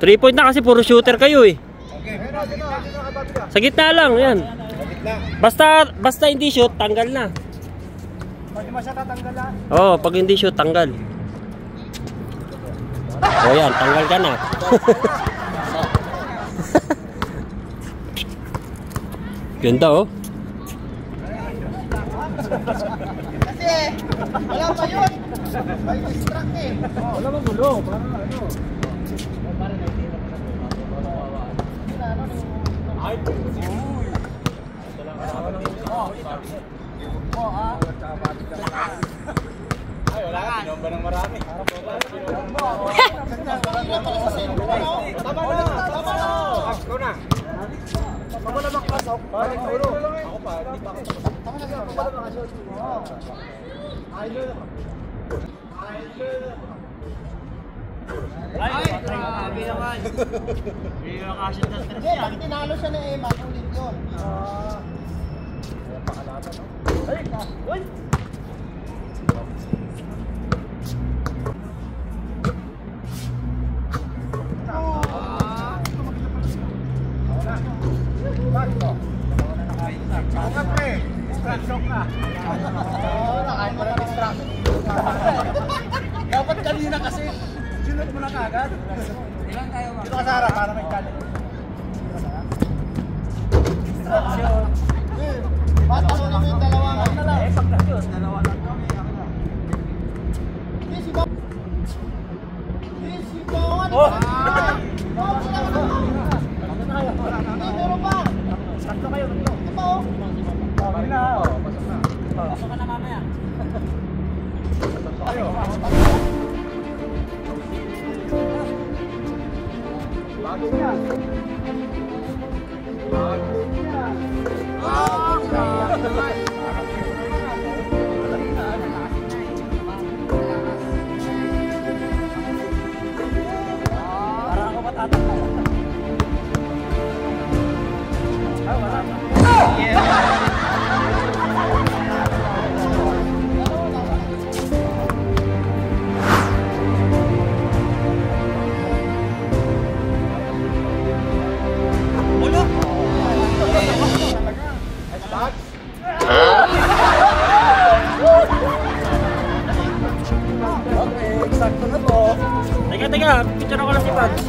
3 point na kasi puro shooter kayo eh. Sa gitna lang, yan. Basta hindi shoot, tanggal na. Pag di masya tatanggal na. Oo, pag hindi shoot, tanggal. O yan, tanggal ka na. Ganda oh. Kasi wala pa yun. May distract eh. Wala bang gulo? Para ano? Para naitira ko na ito. Ay, ay, wala ka. Pinomba ng marami. Tama na. Ako na. Ako na makasok. Parang ulo. Ako pa. Tama na. Ako pa makasok. Ay, grabe naman. Hindi makasok na stress yan. Pag tinalo siya na makulit yun. Pakalata, no? Ay! Uy! Ako nga pre! Distraction ka! Oo, nakain mo na distraction. Dapat kanina kasi sinunod mo na kagad. Ilan tayo ba? Dito ka sa harap para may kalit. Distraction. Patalo naman yung dalawa nga. Eh, pag na-Diyos, dalawa lang kami. Easy ba? Easy ba? Oh! Meron pa! Tatlo kayo, tatlo. Ito pa oh! Pasok na, oh. Pasok na. Pasok ka na mamaya. Tayo. Bago niya. Bago niya. Para ako matatakal. Ay, wala. Teka, picture ako lang si Pads.